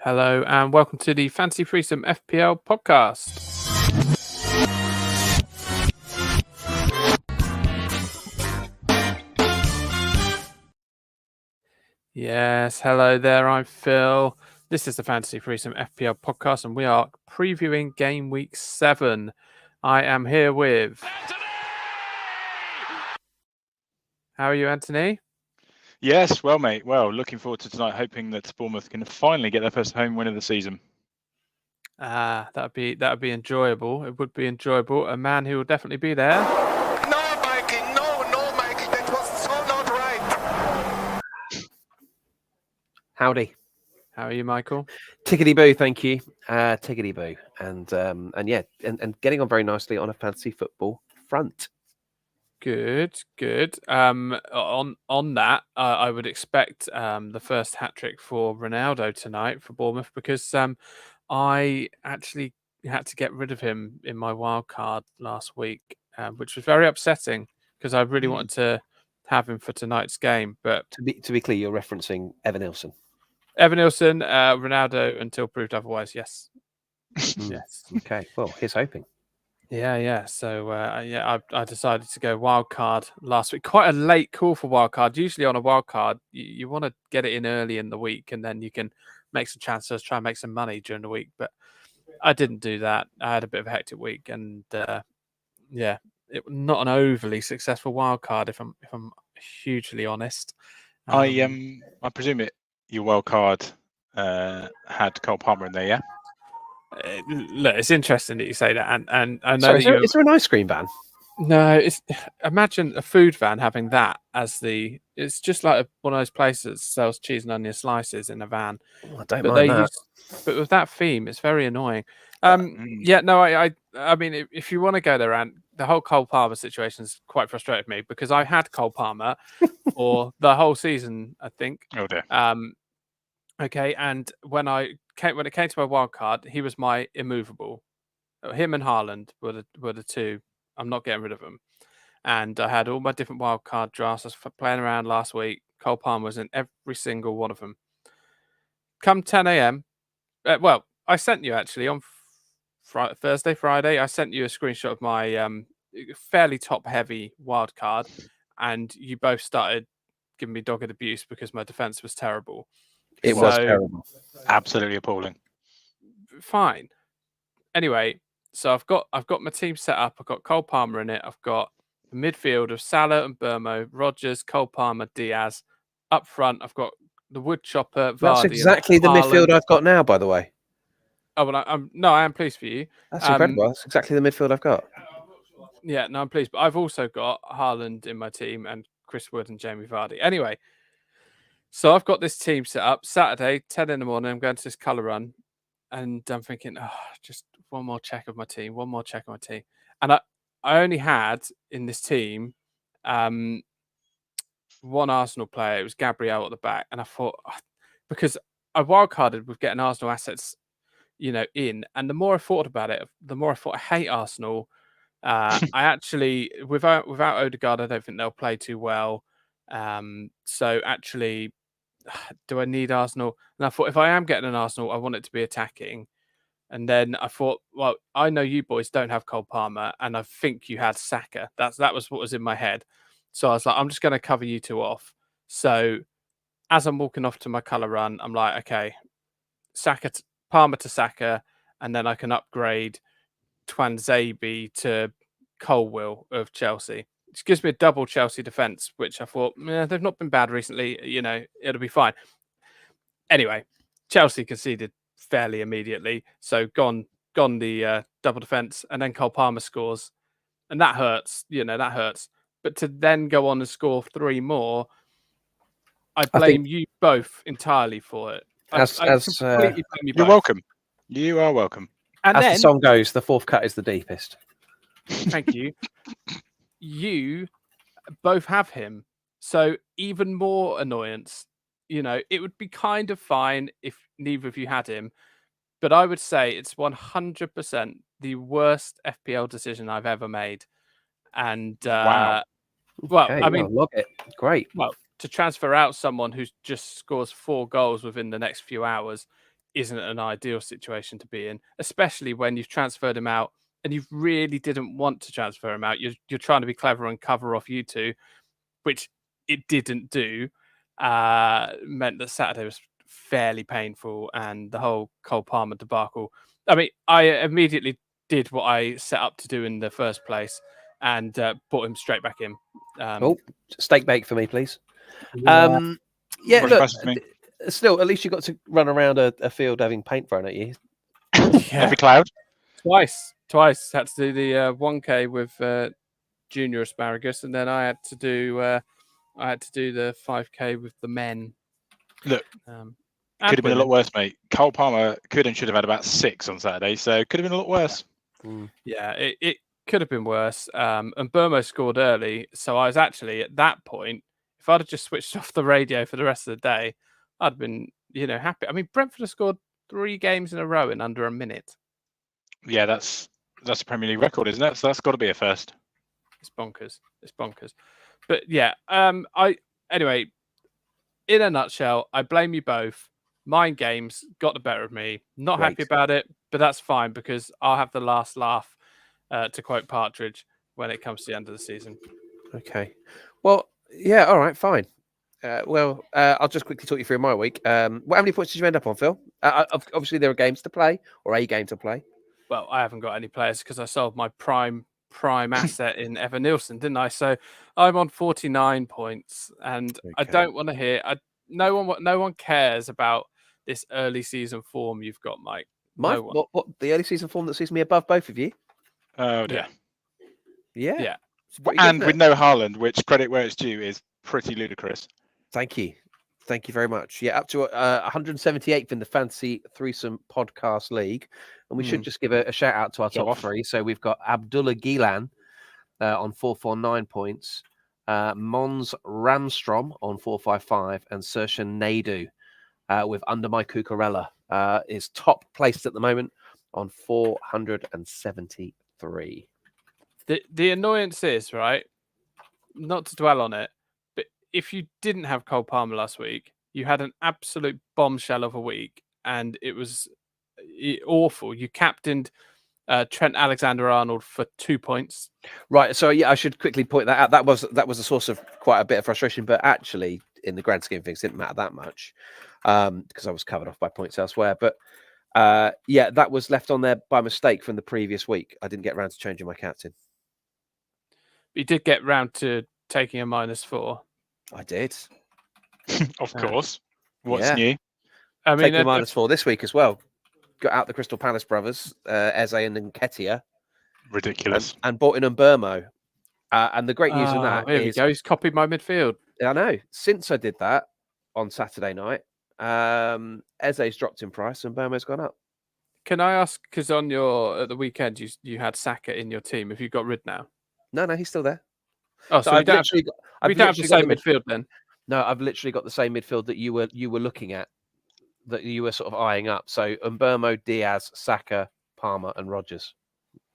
Hello and welcome to the Fantasy Threesome FPL podcast. Yes, hello there, I'm Phil. This is the Fantasy Threesome FPL podcast and we are previewing game week 7. I am here with... Anthony! How are you, Anthony? Yes, well, mate. Well, looking forward to tonight, hoping that Bournemouth can finally get their first home win of the season. That'd be enjoyable. It would be enjoyable. A man who will definitely be there. No, Mikey. No, Mikey. That was so not right. Howdy. How are you, Michael? Tickety boo, thank you. Tickety boo, and getting on very nicely on a fantasy football front. Good. On that, I would expect the first hat trick for Ronaldo tonight for Bournemouth because I actually had to get rid of him in my wild card last week, which was very upsetting because I really wanted to have him for tonight's game. But To be clear, you're referencing Evan Nilsson. Ronaldo until proved otherwise. Yes. Yes. Okay. Well, here's hoping. Yeah. So I decided to go wild card last week. Quite a late call for wild card. Usually on a wild card, you want to get it in early in the week, and then you can make some transfers, try and make some money during the week. But I didn't do that. I had a bit of a hectic week, and it not an overly successful wild card. If I'm hugely honest, I presume your wild card had Cole Palmer in there, yeah. Look, it's interesting that you say that, and I know Sorry, that is there an ice cream van? No, imagine a food van having that as the. It's just like one of those places that sells cheese and onion slices in a van. I don't mind that. But with that theme, it's very annoying. I mean, if you want to go there, and the whole Cole Palmer situation has quite frustrated me because I had Cole Palmer for the whole season, I think. Oh dear. Okay, and when it came to my wild card, he was my immovable. Him and Haaland were the two. I'm not getting rid of them. And I had all my different wild card drafts. I was playing around last week. Cole Palmer was in every single one of them. Come 10 a.m. I sent you actually on Thursday, Friday. I sent you a screenshot of my fairly top-heavy wild card, and you both started giving me dogged abuse because my defense was terrible. It was terrible. Absolutely appalling. Fine. Anyway, so I've got my team set up. I've got Cole Palmer in it. I've got the midfield of Salah and Burmo, Rodgers, Cole Palmer, Diaz. Up front, I've got the wood chopper, Vardy. That's exactly the midfield I've got now, by the way. Oh, well, I am pleased for you. That's incredible. That's exactly the midfield I've got. Yeah, no, I'm pleased. But I've also got Haaland in my team and Chris Wood and Jamie Vardy. Anyway, so I've got this team set up. Saturday, 10 in the morning, I'm going to this colour run. And I'm thinking, just one more check of my team. And I only had in this team one Arsenal player. It was Gabriel at the back. And I thought, because I wildcarded with getting Arsenal assets, in. And the more I thought about it, the more I thought I hate Arsenal. I actually, without Odegaard, I don't think they'll play too well. So actually, do I need Arsenal? And I thought, if I am getting an Arsenal, I want it to be attacking. And then I thought, well, I know you boys don't have Cole Palmer, and I think you had Saka. That was what was in my head. So I was like, I'm just going to cover you two off. So as I'm walking off to my colour run, I'm like, okay, Palmer to Saka, and then I can upgrade Twanzebe to Colwill of Chelsea. It gives me a double Chelsea defence, which I thought, they've not been bad recently. It'll be fine. Anyway, Chelsea conceded fairly immediately. So gone the double defence, and then Cole Palmer scores. And that hurts, that hurts. But to then go on and score 3 more, I blame you both entirely for it. You're welcome. You are welcome. And as the song goes, the fourth cut is the deepest. Thank you. You both have him. So even more annoyance. It would be kind of fine if neither of you had him. But I would say it's 100% the worst FPL decision I've ever made. And wow. Well, I mean, love it. Great. Well, to transfer out someone who just scores 4 goals within the next few hours isn't an ideal situation to be in, especially when you've transferred him out and you really didn't want to transfer him out. You're trying to be clever and cover off you two, which it didn't do. Meant that Saturday was fairly painful, and the whole Cole Palmer debacle. I mean, I immediately did what I set up to do in the first place and brought him straight back in. Steak bake for me, please. Yeah. Look, still, at least you got to run around a field having paint thrown at you. Every cloud. Twice. Had to do the 1K with Junior Asparagus, and then I had to do the 5K with the men. Look, could have been a lot worse, mate. Cole Palmer could and should have had about 6 on Saturday, so could have been a lot worse. Yeah, it could have been worse. And Burmo scored early, so I was actually at that point. If I'd have just switched off the radio for the rest of the day, I'd been, happy. I mean, Brentford have scored 3 games in a row in under a minute. Yeah, that's a Premier League record, isn't it? So that's got to be a first. It's bonkers. But yeah, anyway, in a nutshell, I blame you both. Mind games got the better of me. Not happy about it, but that's fine because I'll have the last laugh, to quote Partridge, when it comes to the end of the season. Okay. Well, yeah, all right, fine. I'll just quickly talk you through my week. How many points did you end up on, Phil? Obviously, there are games to play, or a game to play. Well, I haven't got any players because I sold my prime asset in Evan Nielsen, didn't I? So I'm on 49 points, and I don't want to hear. No one cares about this early season form you've got, Mike. What the early season form that sees me above both of you? Oh dear. Yeah. And with no Haaland, which, credit where it's due, is pretty ludicrous. Thank you very much. Yeah, up to 178th in the Fantasy Threesome Podcast League, and we should just give a shout out to our top 3. So we've got Abdullah Gilan on 449 points, Mons Ramstrom on 455, and Sershan Naidu with Under My Cucurella is top placed at the moment on 473. The annoyance is, right, not to dwell on it, but if you didn't have Cole Palmer last week, you had an absolute bombshell of a week, and it was awful. You captained Trent Alexander-Arnold for 2 points. Right. So yeah, I should quickly point that out. That was a source of quite a bit of frustration, but actually, in the grand scheme of things, it didn't matter that much because I was covered off by points elsewhere. But that was left on there by mistake from the previous week. I didn't get around to changing my captain. You did get round to taking a -4. I did. Of course. What's new? I mean, taking a -4 this week as well. Got out the Crystal Palace brothers, Eze and Nketiah. Ridiculous. And bought in Mbermo. And the great news in that there we go. He's copied my midfield. I know. Since I did that on Saturday night, Eze's dropped in price and Mbermo's gone up. Can I ask, because at the weekend you had Saka in your team. Have you got rid now? No, he's still there. Oh, so we don't have the same midfield then? No, I've literally got the same midfield that you were looking at, that you were sort of eyeing up. So Mbermo, Diaz, Saka, Palmer, and Rodgers.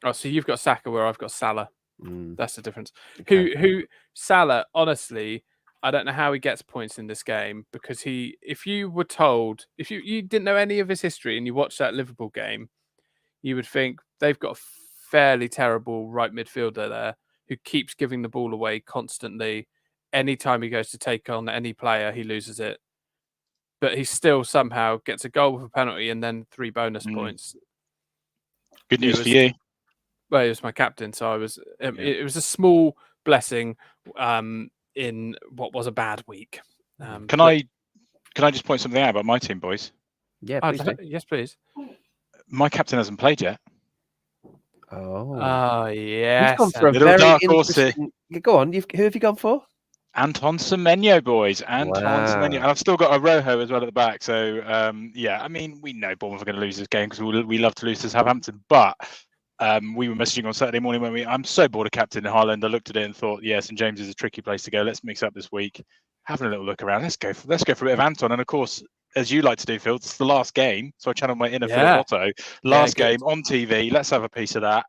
Oh, so you've got Saka where I've got Salah. That's the difference. Okay. Who Salah? Honestly, I don't know how he gets points in this game because if you were told, if you didn't know any of his history and you watched that Liverpool game, you would think they've got a fairly terrible right midfielder there who keeps giving the ball away constantly. Anytime he goes to take on any player, he loses it. But he still somehow gets a goal with a penalty and then 3 bonus points. Good news for you. Well, he was my captain, so I was. It was a small blessing in what was a bad week. Can I just point something out about my team, boys? Yeah, please. Yes, please. My captain hasn't played yet. Oh, yes. He's gone for a little very dark horse. Go on. Who have you gone for? Anton Semenyo, boys. Semenyo. And I've still got a Rojo as well at the back. So, I mean, we know Bournemouth are going to lose this game because we love to lose to Southampton. But we were messaging on Saturday morning when I'm so bored of captain Haaland. I looked at it and thought, St James is a tricky place to go. Let's mix up this week. Having a little look around. Let's go for a bit of Anton. And of course, as you like to do, Phil, it's the last game. So I channeled my inner Phil Otto. Last game on TV. Let's have a piece of that.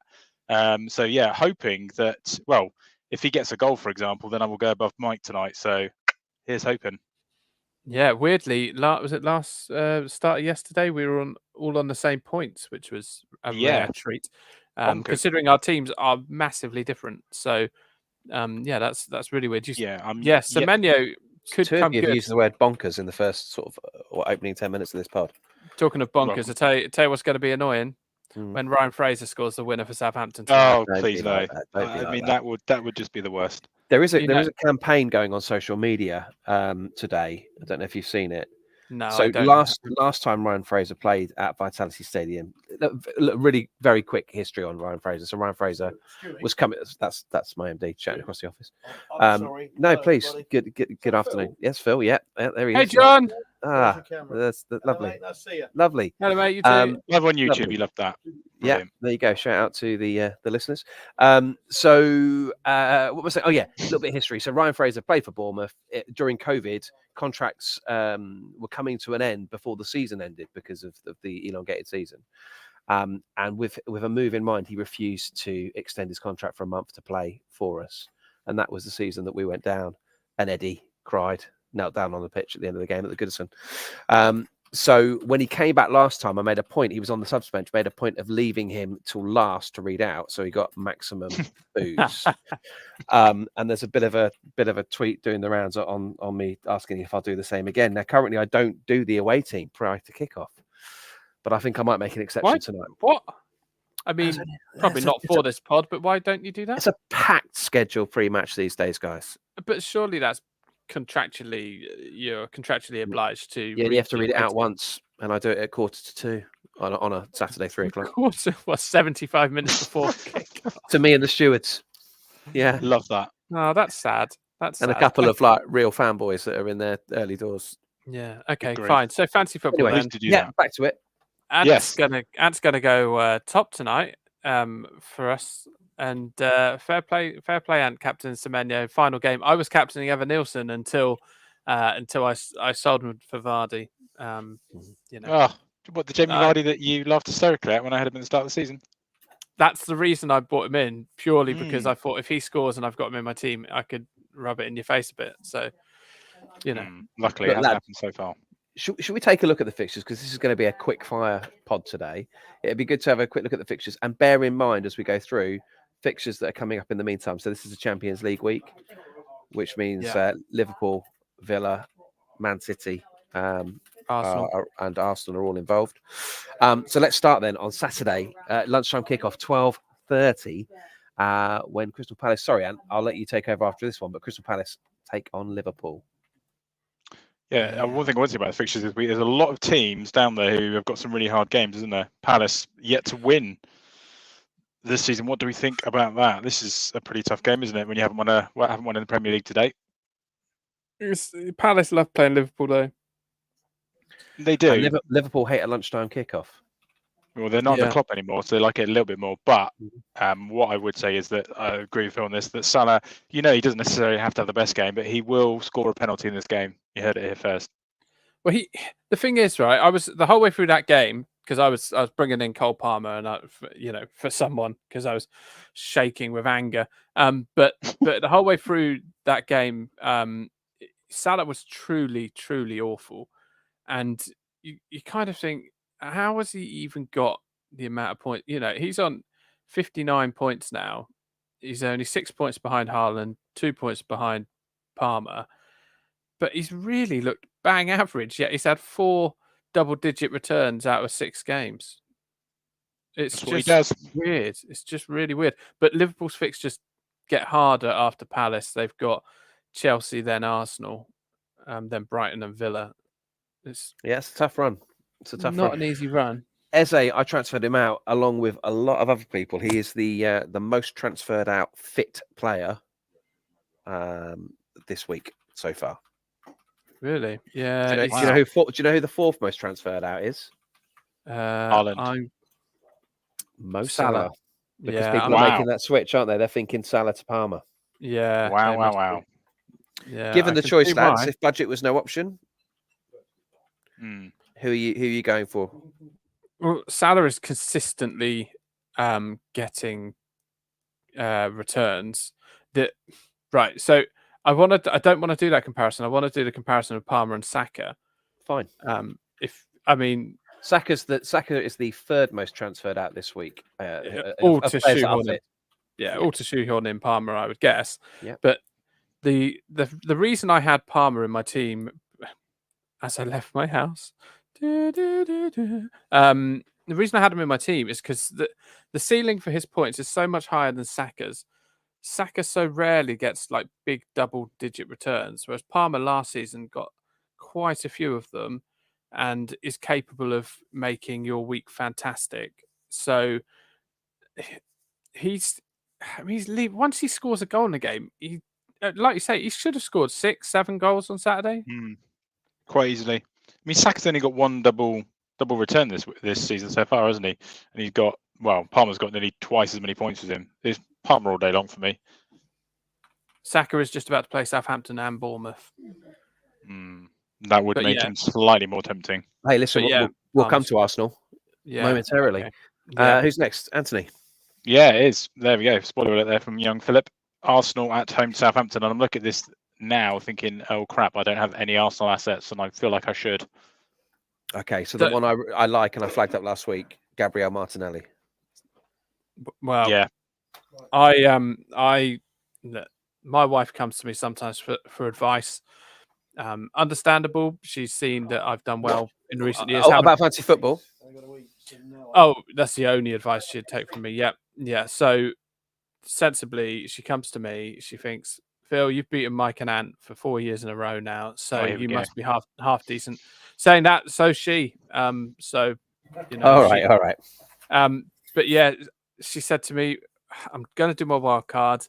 Hoping that, if he gets a goal, for example, then I will go above Mike tonight. So here's hoping. Yeah, weirdly, was it last start of yesterday? We were all on the same points, which was a rare treat. Considering our teams are massively different, so yeah, that's really weird. Semenyo could come good. good. Used the word bonkers in the first sort of opening 10 minutes of this pod. Talking of bonkers, I tell you what's going to be annoying when Ryan Fraser scores the winner for Southampton tonight. Oh, please no! That would just be the worst. There is a campaign going on social media today. I don't know if you've seen it. No. So I don't last time Ryan Fraser played at Vitality Stadium, really very quick history on Ryan Fraser. So Ryan Fraser was coming. That's my MD chatting across the office. Sorry. No, hello, please. Everybody. Good afternoon. Phil? Yes, Phil. Yeah, there he Hey, is. John. That's Hello, lovely. mate, nice to see you. Lovely. Hello, mate. You too. Live on YouTube. Lovely. You love that. Yeah, Brilliant. there you go. Shout out to the listeners. What was it? Oh yeah, a little bit of history. So Ryan Fraser played for Bournemouth during COVID. Contracts were coming to an end before the season ended because of the elongated season. And with a move in mind, he refused to extend his contract for a month to play for us. And that was the season that we went down. And Eddie cried, knelt down on the pitch at the end of the game at the Goodison. So when he came back last time, I made a point. He was on the subs bench. Made a point of leaving him till last to read out, so he got maximum booze. And there's a bit of a tweet doing the rounds on me asking if I'll do the same again. Now, currently, I don't do the away team prior to kickoff, but I think I might make an exception tonight. What? I mean, probably not for this pod, but why don't you do that? It's a packed schedule pre-match these days, guys. But surely that's you're contractually obliged to. Yeah, you have to read it out once, and I do it at 1:45 on a Saturday, 3:00. 75 minutes before kickoff. To me and the stewards. Yeah, love that. Oh, that's sad. That's and sad. a couple of real fanboys that are in their early doors. Yeah. Okay. Fine. So fancy football. Anyway, then. Back to it. Ant's gonna go top tonight for us. And fair play, Ant, captain Semenyo. Final game. I was captaining Evan Nielsen until I sold him for Vardy. What the Jamie Vardy that you laughed hysterically at when I had him at the start of the season? That's the reason I bought him in, purely because I thought if he scores and I've got him in my team, I could rub it in your face a bit. So, luckily it hasn't happened so far. Should we take a look at the fixtures? Because this is going to be a quick fire pod today. It'd be good to have a quick look at the fixtures and bear in mind as we go through fixtures that are coming up in the meantime. So this is a Champions League week, which means Liverpool, Villa, Man City, Arsenal. and Arsenal are all involved. So let's start then on Saturday, lunchtime kickoff, 12:30. When Crystal Palace, sorry, Ant, I'll let you take over after this one, but Crystal Palace take on Liverpool. Yeah, one thing I want to say about the fixtures is there's a lot of teams down there who have got some really hard games, isn't there? Palace yet to win this season. What do we think about that? This is a pretty tough game, isn't it? When you haven't won in the Premier League to date. Palace love playing Liverpool, though. They do. And Liverpool hate a lunchtime kickoff. Well, they're not the Klopp anymore, so they like it a little bit more. But what I would say is that I agree with Phil on this, that Salah, he doesn't necessarily have to have the best game, but he will score a penalty in this game. You heard it here first. Well, the thing is, right, I was the whole way through that game, because I was bringing in Cole Palmer and for someone, because I was shaking with anger. But the whole way through that game, Salah was truly, truly awful. And you kind of think, how has he even got the amount of points? He's on 59 points now. He's only 6 points behind Haaland, 2 points behind Palmer. But he's really looked bang average, yet he's had 4 double-digit returns out of 6 games. It's just weird. It's just really weird. But Liverpool's fixtures get harder after Palace. They've got Chelsea, then Arsenal, then Brighton and Villa. It's a tough run. It's a tough run. Not an easy run. Eze, I transferred him out along with a lot of other people. He is the most transferred out fit player this week so far. Really? Yeah. Do you know who the fourth most transferred out is? Haaland. Mo Salah. Because people are making that switch, aren't they? They're thinking Salah to Palmer. Yeah. Wow. Yeah. Given the choice, lads, if budget was no option, who are you going for? Well, Salah is consistently getting returns. So I don't want to do that comparison. I want to do the comparison of Palmer and Saka. Fine. Saka is the third most transferred out this week. All to shoehorn in. Yeah, all to shoehorn in Palmer, I would guess. Yeah. But the reason I had Palmer in my team as I left my house, the reason I had him in my team is because the ceiling for his points is so much higher than Saka's. Saka so rarely gets like big double-digit returns, whereas Palmer last season got quite a few of them and is capable of making your week fantastic. So once he scores a goal in a game, he, like you say, he should have scored 6-7 goals on Saturday. Quite easily. I mean, Saka's only got one double return this season so far, hasn't he? And Palmer's got nearly twice as many points as him. It's Palmer all day long for me. Saka is just about to play Southampton and Bournemouth. That would make him slightly more tempting. Hey, listen, we'll come to Arsenal momentarily. Okay. Who's next? Anthony. Yeah, it is. There we go. Spoiler alert there from young Philip. Arsenal at home to Southampton. And I'm looking at this now thinking, oh, crap, I don't have any Arsenal assets and I feel like I should. Okay, so the one I like and I flagged up last week, Gabriel Martinelli. Well, yeah. My wife comes to me sometimes for advice. Understandable. She's seen that I've done well in recent years. About fantasy football? Oh, that's the only advice she'd take from me. Yeah. So sensibly, she comes to me. She thinks, Phil, you've beaten Mike and Ant for 4 years in a row now, so you must be half decent. Saying that, so she. So you know. All right. But yeah, she said to me, I'm going to do my wild card.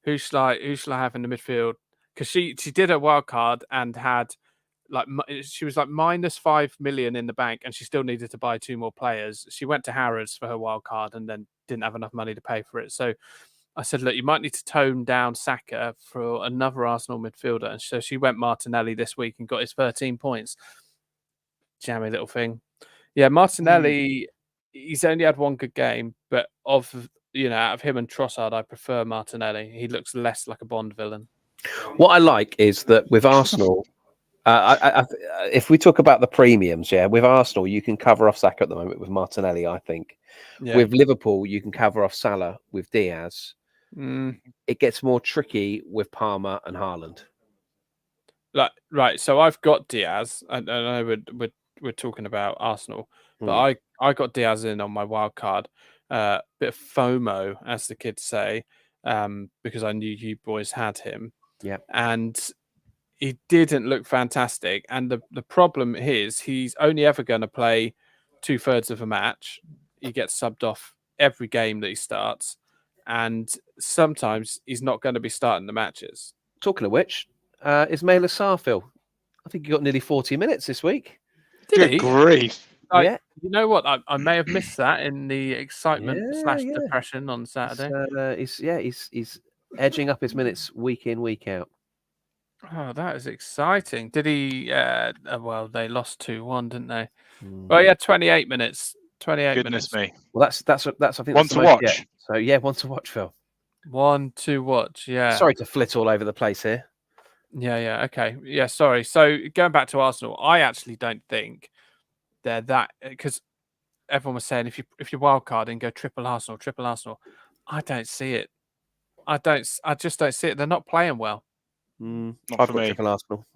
Who shall I have in the midfield? Because she did a wild card and had she was like minus 5 million in the bank, and she still needed to buy 2 more players. She went to Harrods for her wild card and then didn't have enough money to pay for it. So I said, look, you might need to tone down Saka for another Arsenal midfielder. And so she went Martinelli this week and got his 13 points. Jammy little thing. Yeah, Martinelli, he's only had one good game, but out of him and Trossard, I prefer Martinelli. He looks less like a Bond villain. What I like is that with Arsenal, if we talk about the premiums, with Arsenal, you can cover off Saka at the moment with Martinelli, I think. Yeah. With Liverpool, you can cover off Salah with Diaz. It gets more tricky with Palmer and Haaland. Right. So I've got Diaz. I know we're talking about Arsenal, but I got Diaz in on my wild card. Bit of FOMO, as the kids say, because I knew you boys had him. Yeah. And he didn't look fantastic. And the problem is he's only ever going to play 2/3 of a match. He gets subbed off every game that he starts. And sometimes he's not going to be starting the matches. Talking of which, Ismail Assar, Phil. I think he got nearly 40 minutes this week. Did he? Good grief. Yeah. You know what? I may have missed that in the excitement / depression on Saturday. He's edging up his minutes week in, week out. Oh, that is exciting. Did he? Well, they lost 2-1, didn't they? Well, he had 28 minutes. 28 Goodness minutes. Me. Well, that's I think one to watch. So one to watch, Phil. One to watch. Yeah. Sorry to flit all over the place here. Yeah. Okay. Yeah. Sorry. So going back to Arsenal, I actually don't think they're that, because everyone was saying if you wild card and go triple Arsenal. I don't see it. I just don't see it. They're not playing well. I've got triple Arsenal.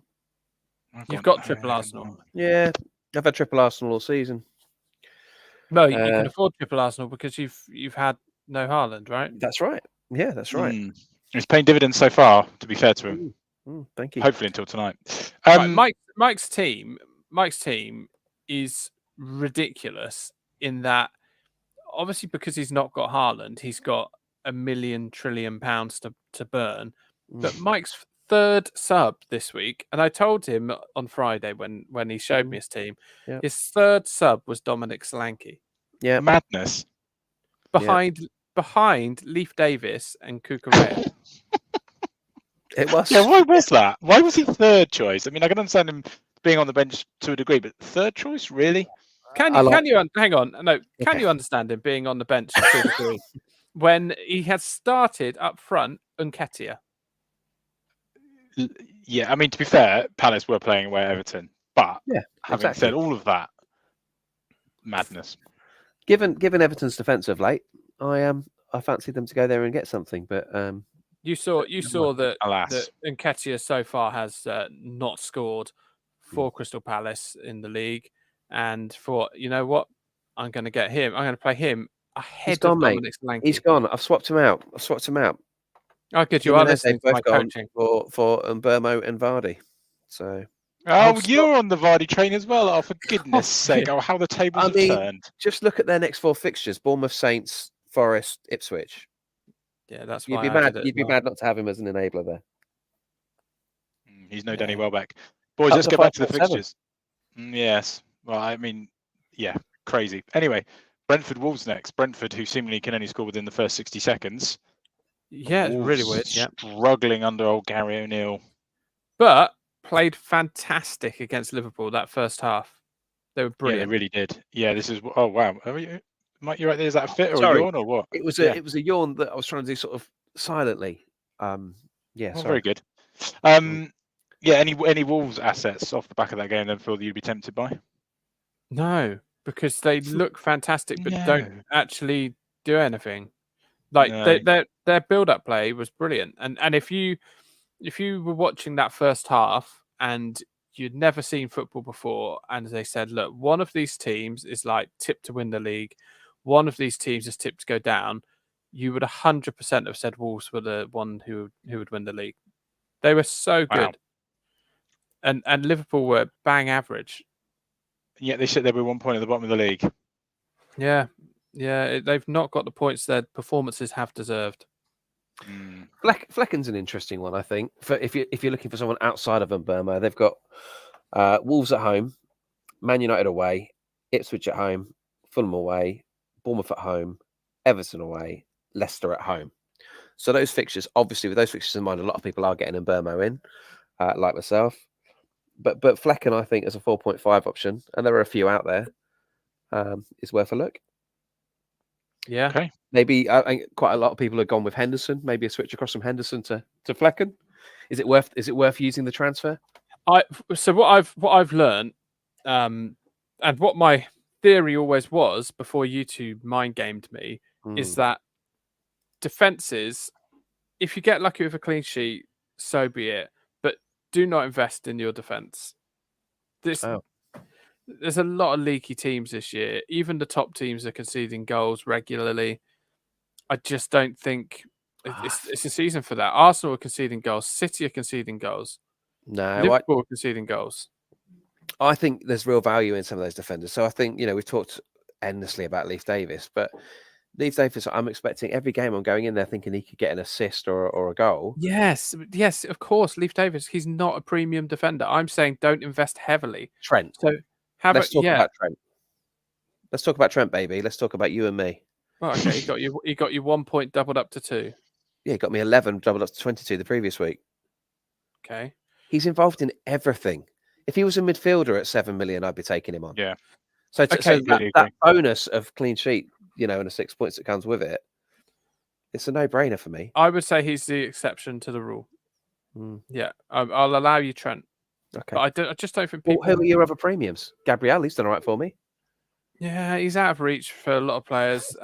You've got triple Arsenal. Yeah, I've had triple Arsenal all season. No, you can afford triple Arsenal because you've had no Haaland, right? That's right. Yeah, that's right. He's paying dividends so far, to be fair to him. Thank you. Hopefully until tonight. Mike's team is ridiculous in that, obviously, because he's not got Haaland, he's got £1 million trillion to burn. But Mike's third sub this week, and I told him on Friday when he showed me his team, his third sub was Dominic Solanke. Yeah, madness. Behind Leif Davis and Cucurella. It was. Yeah, why was that? Why was he third choice? I mean, I can understand him being on the bench to a degree, but third choice, really? Can you understand him being on the bench to a degree when he has started up front Nketiah? Yeah, I mean, to be fair, Palace were playing away at Everton, but having said all of that, madness. Given Everton's defence of late, I fancied them to go there and get something, but you saw that alas, Nketiah so far has not scored for Crystal Palace in the league, and thought, you know what, I'm going to get him. I'm going to play him ahead of Dominic Solanke. He's gone. I've swapped him out. Oh, good. You are listening to my gone coaching for Mbermo and Vardy. So. You're on the Vardy train as well. Oh, for goodness sake! Oh, how the tables have turned. Just look at their next 4 fixtures: Bournemouth, Saints, Forest, Ipswich. Yeah, that's you'd why be mad. You'd be mad not to have him as an enabler there. He's no Danny Welbeck. Boys, let's get back to the fixtures. Yes. Well, I mean, yeah, crazy. Anyway, Brentford Wolves next. Brentford, who seemingly can only score within the first 60 seconds. Yeah, it's really weird. Yeah, struggling under old Gary O'Neill, but played fantastic against Liverpool that first half. They were brilliant. Yeah, they really did. Yeah, this is. Oh wow, Mike, you're right there. Is that a fit or a yawn or what? It was a yawn that I was trying to do sort of silently. Yeah, sorry. Very good. Yeah, any Wolves assets off the back of that game then, Phil, that you'd be tempted by? No, because they look fantastic, but don't actually do anything. Like their build-up play was brilliant, and if you were watching that first half and you'd never seen football before, and they said, look, one of these teams is like tipped to win the league, one of these teams is tipped to go down, you would 100% have said Wolves were the one who would win the league. They were so good. And Liverpool were bang average. Yeah, they said they were 1 point at the bottom of the league. Yeah, they've not got the points their performances have deserved. Flecken's an interesting one, I think. If you're looking for someone outside of Burma, they've got Wolves at home, Man United away, Ipswich at home, Fulham away, Bournemouth at home, Everton away, Leicester at home. So those fixtures, obviously, with those fixtures in mind, a lot of people are getting Burma in, like myself. But Flecken, I think, is a 4.5 option, and there are a few out there. Is worth a look. Yeah. Okay. Maybe quite a lot of people have gone with Henderson. Maybe a switch across from Henderson to Flecken. Is it worth using the transfer? So what I've learned, and what my theory always was before you two mind gamed me, is that defenses, if you get lucky with a clean sheet, so be it. But do not invest in your defense. There's a lot of leaky teams this year. Even the top teams are conceding goals regularly. I just don't think it's a season for that. Arsenal are conceding goals. City are conceding goals. No, Liverpool are conceding goals. I think there's real value in some of those defenders. So I think, we've talked endlessly about Leif Davis, but Leif Davis, I'm expecting every game I'm going in there thinking he could get an assist or a goal. Yes, of course. Leif Davis, he's not a premium defender. I'm saying don't invest heavily. Trent. So let's talk about Trent. Let's talk about Trent, baby. Let's talk about you and me. Well, okay, he got you 1 point doubled up to 2. Yeah, he got me 11 doubled up to 22 the previous week. Okay. He's involved in everything. If he was a midfielder at 7 million, I'd be taking him on. Yeah. So that bonus of clean sheet, and the 6 points that comes with it, it's a no-brainer for me. I would say he's the exception to the rule. Yeah, I'll allow you Trent. Okay. But I just don't think people... Who are your other premiums? Gabriel, he's done all right for me. Yeah, he's out of reach for a lot of players.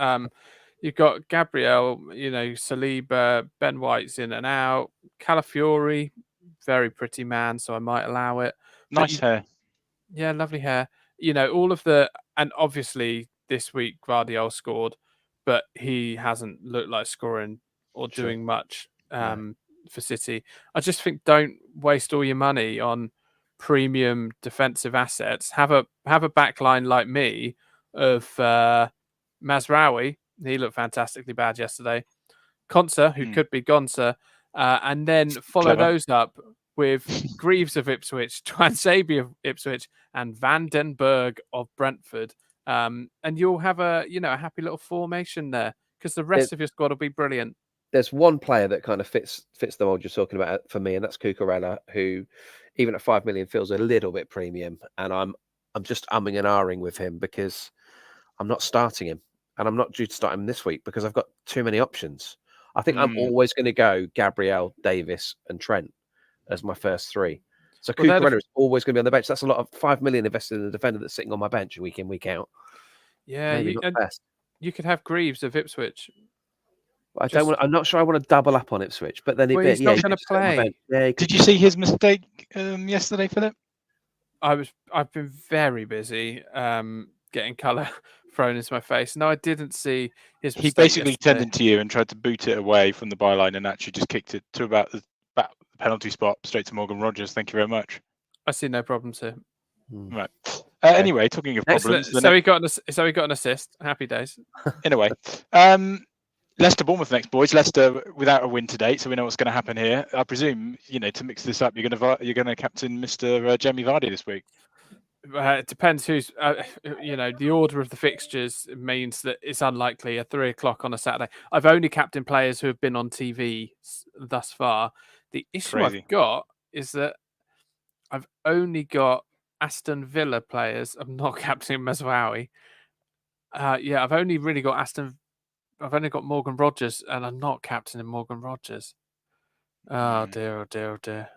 You've got Gabriel, Saliba, Ben White's in and out. Calafiori, very pretty man, so I might allow it. Nice hair. Yeah, lovely hair. All of and obviously this week Guardiola scored, but he hasn't looked like scoring or doing much for City. I just think don't waste all your money on premium defensive assets. Have a back line like me of Mazraoui. He looked fantastically bad yesterday. Konsa, who could be Gonza, and then follow those up with Greaves of Ipswich, Twansabi of Ipswich, and Van Den Berg of Brentford. And you'll have a happy little formation there because the rest of your squad will be brilliant. There's one player that kind of fits the mold you're talking about for me, and that's Cucurella, who even at 5 million feels a little bit premium. And I'm just umming and ahhing with him because I'm not starting him, and I'm not due to start him this week because I've got too many options. I think I'm always going to go Gabriel, Davis, and Trent as my first 3. So Well, Cucurella is always going to be on the bench. That's a lot of 5 million invested in a defender that's sitting on my bench week in, week out. Yeah, Maybe not the best. You could have Greaves of Ipswich. I don't want. I'm not sure I want to double up on Ipswich, but then he's not going to play. Yeah, did you see his mistake yesterday, Philip? I've been very busy getting colour thrown into my face. No, I didn't see his mistake. He basically yesterday. turned into you and tried to boot it away from the byline and actually just kicked it to about the penalty spot straight to Morgan Rogers. Thank you very much. I see no problems here. Right. Anyway, talking of problems, so he got an assist. Happy days. In a way. Leicester Bournemouth next, boys. Leicester without a win to date, so we know what's going to happen here. I presume, to mix this up, you're going to captain Mr. Jamie Vardy this week. It depends who's. The order of the fixtures means that it's unlikely at 3:00 on a Saturday. I've only captained players who have been on TV thus far. The issue I've got is that I've only got Aston Villa players. I'm not captaining Meswawi. I've only really got I've only got Morgan Rogers, and I'm not captaining Morgan Rogers. Oh dear, oh dear, oh dear.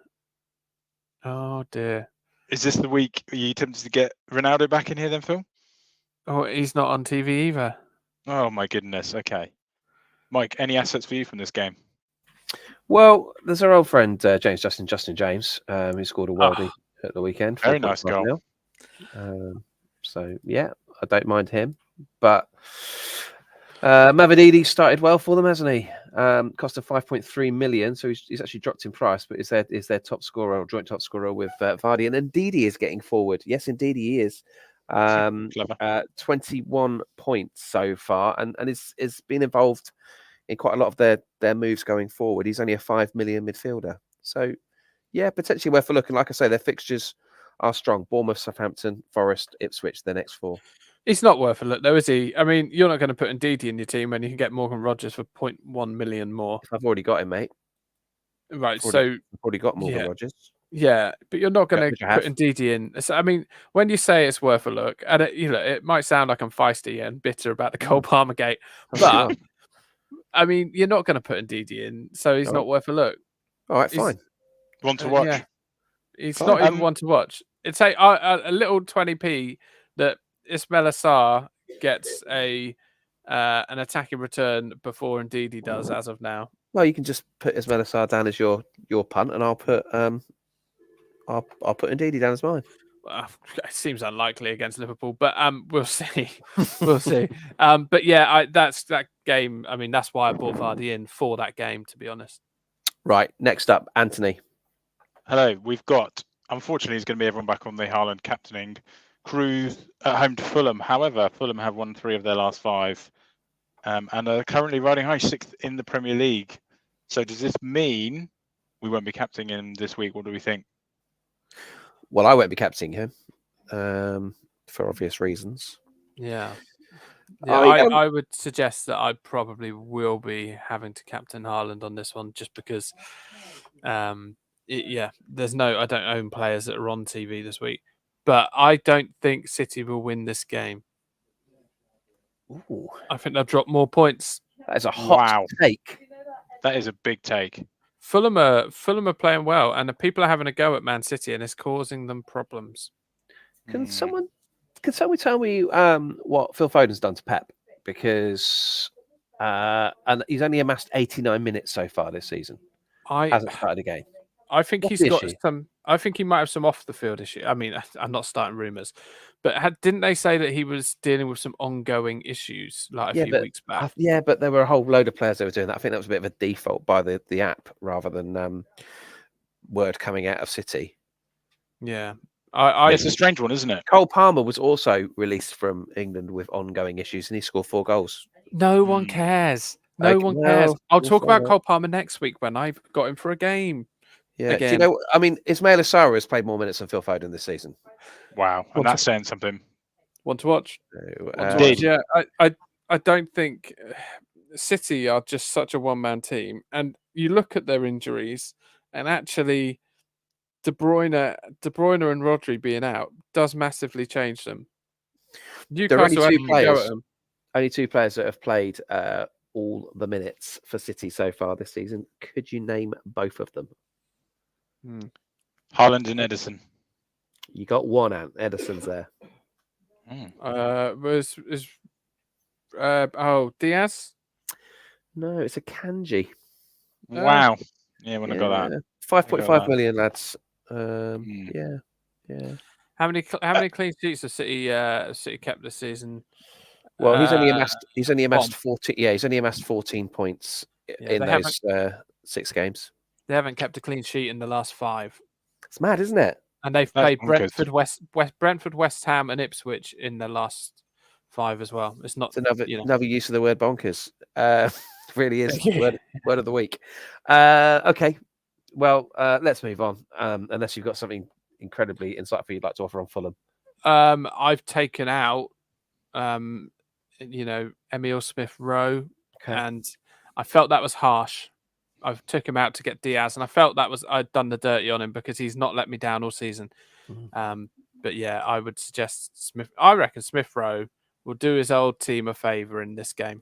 Oh dear. Is this the week are you tempted to get Ronaldo back in here then, Phil? Oh, he's not on TV either. Oh my goodness. Okay. Mike, any assets for you from this game? Well, there's our old friend Justin James, who scored a worldie at the weekend. Very nice goal. So yeah, I don't mind him. But Mavididi started well for them, hasn't he? Cost of 5.3 million, so he's actually dropped in price, but is their top scorer or joint top scorer with Vardy, and then Ndidi is getting forward. Yes, indeed he is. 21 points so far, and is been involved in quite a lot of their moves going forward. He's only a 5 million midfielder, so yeah, potentially worth a look. And like I say, their fixtures are strong: Bournemouth, Southampton, Forest, Ipswich. The next 4. It's not worth a look, though, is he? I mean, you're not going to put Ndidi in your team when you can get Morgan Rogers for 0.1 million more. I've already got him, mate. Right, I've already got Morgan Rogers. Yeah, but you're not going to put Ndidi in. So, I mean, when you say it's worth a look, and it might sound like I'm feisty and bitter about the Cole Palmer gate, but I mean, you're not going to put Ndidi in, so he's not worth a look. All right, fine. One to watch. Yeah. It's not even one to watch. It's a little 20p that Ismail Assar gets an attacking return before Ndidi does as of now. Well, you can just put Ismail Assar down as your punt, and I'll put Ndidi down as mine. Well, it seems unlikely against Liverpool, but we'll see. We'll see. But yeah, that's that game. I mean, that's why I brought Vardy in for that game, to be honest. Right. Next up, Anthony. Hello. We've got. Unfortunately, it's going to be everyone back on the Haaland captaining. Crew at home to Fulham. However, Fulham have won 3 of their last 5 and are currently riding high, 6th in the Premier League. So does this mean we won't be captaining him this week? What do we think? Well, I won't be captaining him for obvious reasons. Yeah. I would suggest that I probably will be having to captain Haaland on this one just because, I don't own players that are on TV this week. But I don't think City will win this game. Ooh. I think they'll drop more points. That is a hot take. That is a big take. Fulham are playing well, and the people are having a go at Man City, and it's causing them problems. Can someone tell me what Phil Foden's done to Pep? Because and he's only amassed 89 minutes so far this season. Hasn't started a game. I think he's got some. I think he might have some off the field issue. I mean, I'm not starting rumours, but didn't they say that he was dealing with some ongoing issues like a few weeks back? Yeah, but there were a whole load of players that were doing that. I think that was a bit of a default by the app rather than word coming out of City. Yeah, it's a strange one, isn't it? Cole Palmer was also released from England with ongoing issues, and he scored 4 goals. No one cares. No one cares. I'll talk about Cole Palmer next week when I've got him for a game. Yeah, do you know? I mean, Ismail Assar has played more minutes than Phil Foden this season. Wow, and that's saying something. Want to watch? Yeah, I don't think City are just such a one-man team, and you look at their injuries, and actually, De Bruyne and Rodri being out does massively change them. There are only 2 players that have played all the minutes for City so far this season. Could you name both of them? Haaland and Edison. You got one, Ant. Edison's there. Diaz? No, it's a kanji. Wow. Yeah, when I got that. 5.5 million, lads. Yeah. How many clean sheets have City kept this season? Well, he's only amassed 40. Yeah, he's only amassed 14 points in those 6 games. They haven't kept a clean sheet in the last 5. It's mad, isn't it? And they've played Brentford, West Ham, and Ipswich in the last 5 as well. It's not another use of the word bonkers. Really is word of the week. Okay, well, let's move on. Unless you've got something incredibly insightful you'd like to offer on Fulham. I've taken out, Emile Smith Rowe, and I felt that was harsh. I took him out to get Diaz, and I felt I'd done the dirty on him because he's not let me down all season. But yeah, I would suggest Smith. I reckon Smith Rowe will do his old team a favour in this game.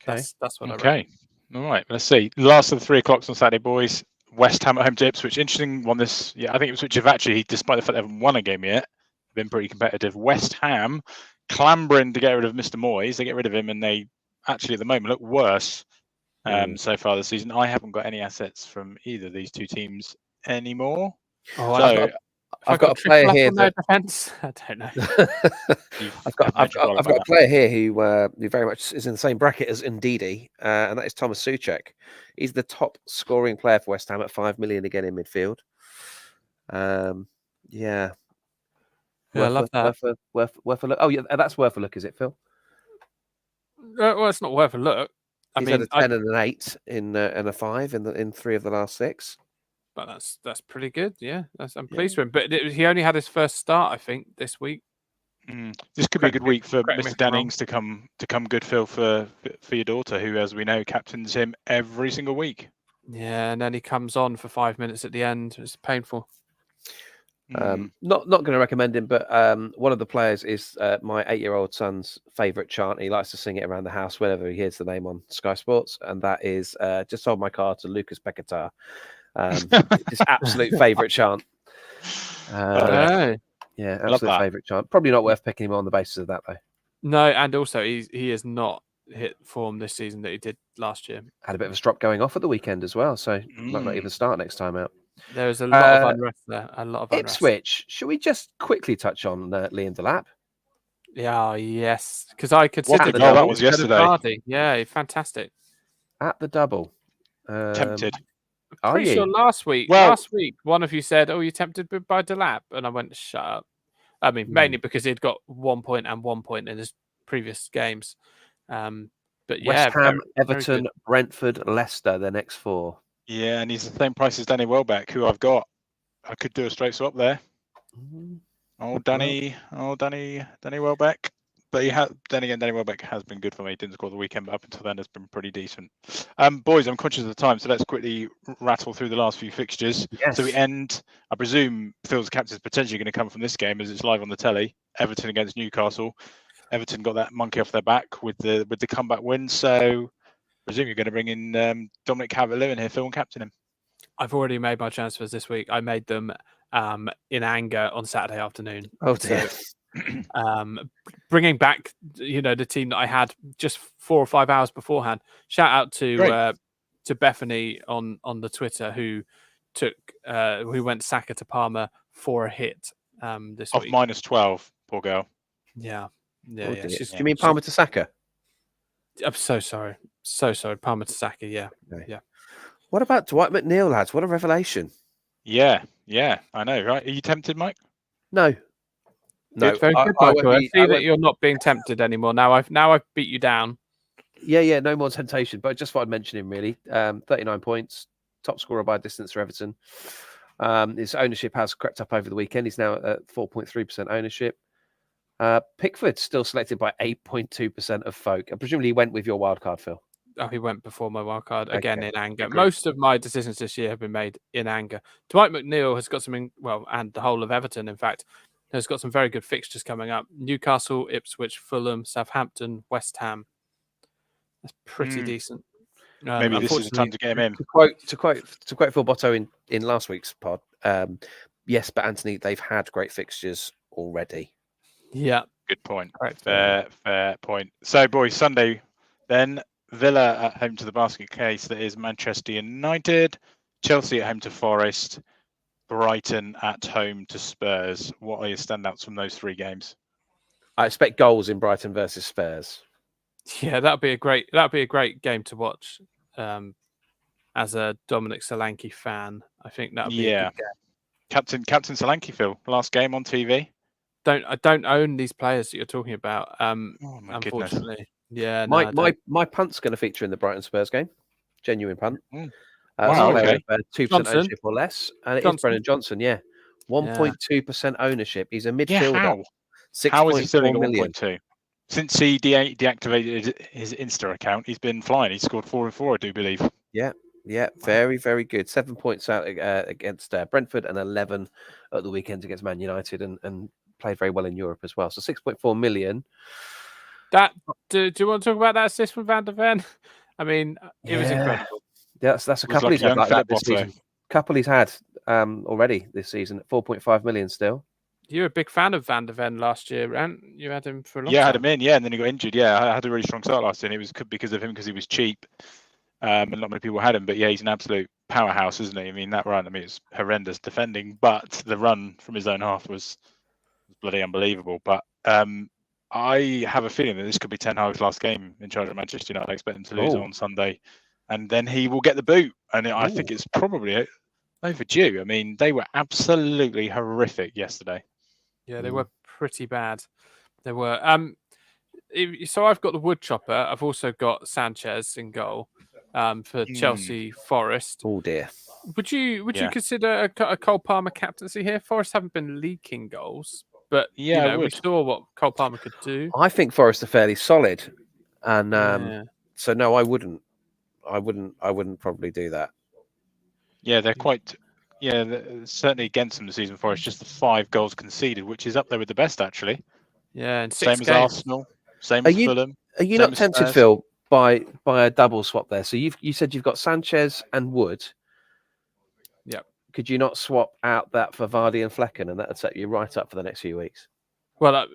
Okay, that's what I reckon. Okay, all right. Let's see. Last of the 3 o'clocks on Saturday, boys. West Ham at home to Ipswich. Interesting one. This, I think Ipswich have actually, despite the fact they haven't won a game yet, been pretty competitive. West Ham clambering to get rid of Mr. Moyes. They get rid of him, and they actually at the moment look worse so far this season. I haven't got any assets from either of these 2 teams anymore. I've got a player here. Defense? I don't know. I've got a player here who very much is in the same bracket as Ndidi, and that is Thomas Souček. He's the top scoring player for West Ham at 5 million again in midfield. Yeah, I love that. Worth a look. Oh, yeah, that's worth a look, is it, Phil? Well, it's not worth a look. He's had a 10 and an 8 and a 5 in 3 of the last 6. But that's pretty good. Yeah, I'm pleased with him. But he only had his first start, I think, this week. This could be a good week for Mr. Dannings to come good, Phil, for your daughter, who, as we know, captains him every single week. Yeah, and then he comes on for 5 minutes at the end. It's painful. Not going to recommend him, but one of the players is my 8-year-old son's favourite chant. He likes to sing it around the house whenever he hears the name on Sky Sports, and that is "Just sold my car to Lucas Paquetá." His absolute favourite chant. Yeah, absolute favourite chant. Probably not worth picking him on the basis of that, though. No, and also he has not hit form this season that he did last year. Had a bit of a strop going off at the weekend as well, so might not even start next time out. There was a lot of unrest there. A lot of unrest. Ipswich. Should we just quickly touch on Liam Delap? Yeah, yes, because I considered that was yesterday. Yeah, fantastic. At the double. Tempted. Pretty sure last week, one of you said, "Oh, you're tempted by Delap," and I went, "Shut up." I mean, mainly because he'd got 1 point and 1 point in his previous games. But West Ham, Everton, Brentford, Leicester, their next 4. Yeah, and he's the same price as Danny Welbeck, who I've got. I could do a straight swap there. Danny Welbeck. But then again, Danny Welbeck has been good for me. He didn't score the weekend, but up until then, it's been pretty decent. Boys, I'm conscious of the time, so let's quickly rattle through the last few fixtures. Yes. So we end, I presume Phil's captain is potentially going to come from this game as it's live on the telly. Everton against Newcastle. Everton got that monkey off their back with the comeback win. So I presume you're going to bring in Dominic Calvert-Lewin here, Phil, and captain him. I've already made my transfers this week. I made them in anger on Saturday afternoon. Oh dear. Bringing back, the team that I had just 4 or 5 hours beforehand. Shout out to Bethany on the Twitter who went Saka to Palmer for a hit this week. Off -12, poor girl. Yeah. Do you mean Palmer to Saka? I'm so sorry. So sorry. Palmer to Saka, yeah. Okay. Yeah. What about Dwight McNeil, lads? What a revelation. Yeah, I know, right? Are you tempted, Mike? No. No, very good, Michael. I see that you're not being tempted anymore. Now I've beat you down. Yeah, no more temptation. But I just thought I'd mention him really. 39 points, top scorer by distance for Everton. His ownership has crept up over the weekend. He's now at 4.3% ownership. Pickford still selected by 8.2% of folk. And presumably he went with your wildcard, Phil. Oh, he went before my wildcard again in anger. Agreed. Most of my decisions this year have been made in anger. Dwight McNeil has got something, and the whole of Everton, in fact, has got some very good fixtures coming up. Newcastle, Ipswich, Fulham, Southampton, West Ham. That's pretty decent. Maybe this is the time to get him in. To quote Phil Botto in last week's pod, yes, but Anthony, they've had great fixtures already. Yeah. Good point. Right. Fair point. So, boys, Sunday then, Villa at home to the basket case that is Manchester United, Chelsea at home to Forest, Brighton at home to Spurs. What are your standouts from those three games? I expect goals in Brighton versus Spurs. Yeah, that'd be a great game to watch. As a Dominic Solanke fan, I think that'd be a good game. Captain Solanke, Phil, last game on TV. I don't own these players that you're talking about. Oh my Unfortunately, goodness. yeah. My punt's going to feature in the Brighton Spurs game. Genuine punt. Wow, okay. 2% ownership or less, and it is Brennan Johnson. Yeah, 1.2% ownership. He's a midfielder. How is he still at million. 1.2? Since he deactivated his Insta account, he's been flying. He scored 4 and 4, I do believe. Yeah, very, very good. 7 points out against Brentford and 11 at the weekend against Man United, and played very well in Europe as well. So 6.4 million. Do you want to talk about that assist from Van der Ven? I mean, it was incredible. Yeah, that's a couple he's had like that this season. Couple he's had already this season at 4.5 million still. You were a big fan of Van der Ven last year, and you had him for a long time. Yeah, I had him in, and then he got injured. Yeah, I had a really strong start last year, and it was because of him, because he was cheap. And not many people had him, but yeah, he's an absolute powerhouse, isn't he? I mean, that run, it's horrendous defending, but the run from his own half was bloody unbelievable. But I have a feeling that this could be Ten Hag's last game in charge of Manchester United. I expect him to lose on Sunday, and then he will get the boot. And I think it's probably overdue. I mean, they were absolutely horrific yesterday. Yeah, they were pretty bad. They were. So I've got the wood chopper. I've also got Sanchez in goal for Chelsea Forest. Oh dear. Would you consider a Cole Palmer captaincy here? Forest haven't been leaking goals, but we saw what Cole Palmer could do. I think Forest are fairly solid, and so no, I wouldn't probably do that. Yeah, they're quite. Yeah, certainly against them this season for us, just the 5 goals conceded, which is up there with the best, actually. Yeah, and same as Arsenal, same as Fulham. Are you not tempted, Phil, by a double swap there? So you said you've got Sanchez and Wood. Yeah. Could you not swap out that for Vardy and Flecken, and that would set you right up for the next few weeks? Well,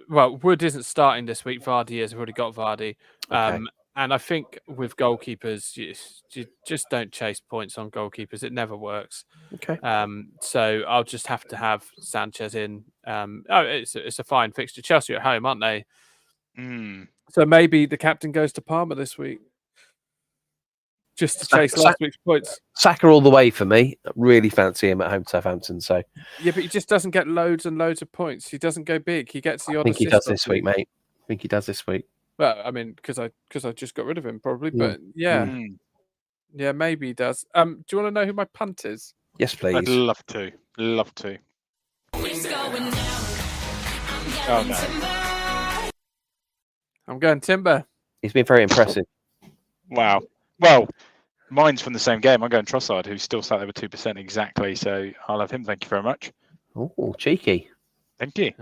Wood isn't starting this week. Vardy is. I've already got Vardy. Okay. And I think with goalkeepers, you just don't chase points on goalkeepers. It never works. Okay. So I'll just have to have Sanchez in. It's a fine fixture. Chelsea at home, aren't they? So maybe the captain goes to Palmer this week, just to chase last week's points. Saka all the way for me. Really fancy him at home to Southampton. So yeah, but he just doesn't get loads and loads of points. He doesn't go big. He gets the odd. I think he does this week, mate. I think he does this week. Well, I mean, because I just got rid of him probably, but yeah, maybe he does. Do you want to know who my punt is? Yes, please. I'd love to. Oh no! I'm going Timber. He's been very impressive. Wow. Well, mine's from the same game. I'm going Trossard, who's still sat there with 2% exactly. So I'll have him. Thank you very much. Oh, cheeky. Thank you.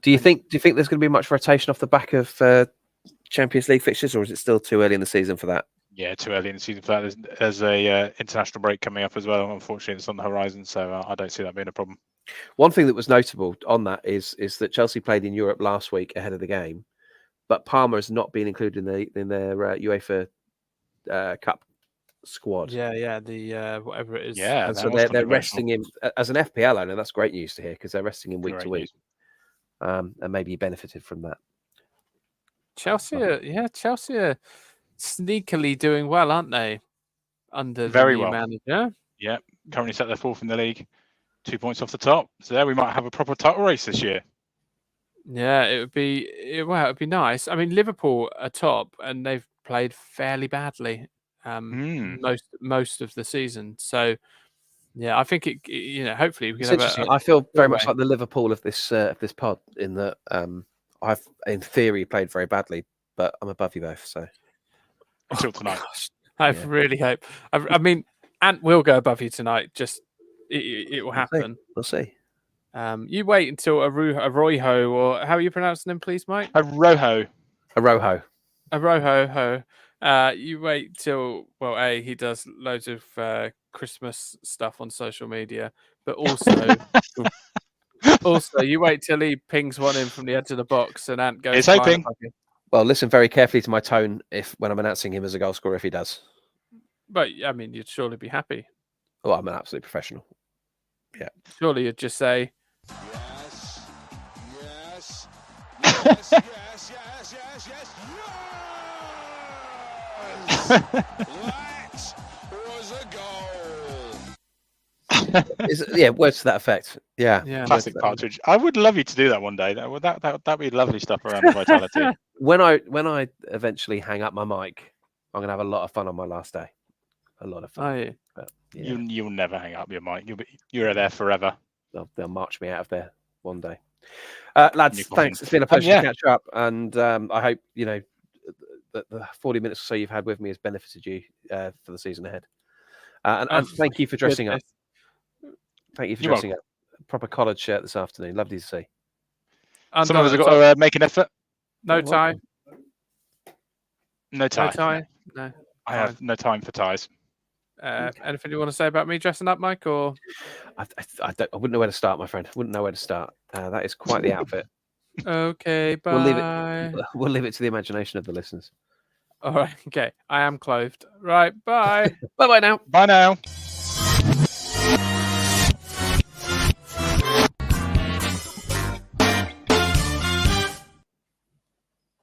Do you think there's going to be much rotation off the back of Champions League fixtures, or is it still too early in the season for that? Yeah, too early in the season for that. There's a international break coming up as well. Unfortunately, it's on the horizon, so I don't see that being a problem. One thing that was notable on that is that Chelsea played in Europe last week ahead of the game, but Palmer has not been included in their UEFA Cup squad. Yeah, the whatever it is. Yeah, and so they're resting him as an FPL owner. That's great news to hear, because they're resting him week to week, and maybe he benefited from that. Chelsea are sneakily doing well, aren't they? Under very the new well manager. Yeah, currently set their 4th in the league, 2 points off the top. So there we might have a proper title race this year. Yeah, it'd be nice. I mean, Liverpool are top, and they've played fairly badly most of the season. So yeah, I think hopefully we can have I feel very much like the Liverpool of this pod, in that I've in theory played very badly, but I'm above you both. So until tonight, I really hope. I mean, Ant will go above you tonight. Just it will happen. We'll see. You wait until Arroyo, or how are you pronouncing him, please, Mike? Arroyo. You wait till he does loads of Christmas stuff on social media, but also you wait till he pings one in from the edge of the box and Ant goes. He's hoping. Well, listen very carefully to my tone when I'm announcing him as a goal scorer if he does. But I mean, you'd surely be happy. Well, I'm an absolute professional. Yeah. Surely you'd just say. Words to that effect. Yeah. Classic Partridge. I would love you to do that one day. That'd be lovely stuff around the Vitality. When I eventually hang up my mic, I'm gonna have a lot of fun on my last day. A lot of fun. Oh, yeah. But, You'll never hang up your mic. You're there forever. They'll march me out of there one day. Lads, thanks. It's been a pleasure to catch up, and I hope that the 40 minutes or so you've had with me has benefited you for the season ahead. And thank you for dressing up. Thank you for dressing up. Proper collared shirt this afternoon. Lovely to see. Some of us have got to make an effort. No tie. No tie. No. I have no time for ties. Anything you want to say about me dressing up, Mike? Or I wouldn't know where to start, my friend. Wouldn't know where to start. That is quite the outfit. Okay, bye. We'll leave it to the imagination of the listeners. All right. Okay. I am clothed. Right. Bye. Bye now. Bye now.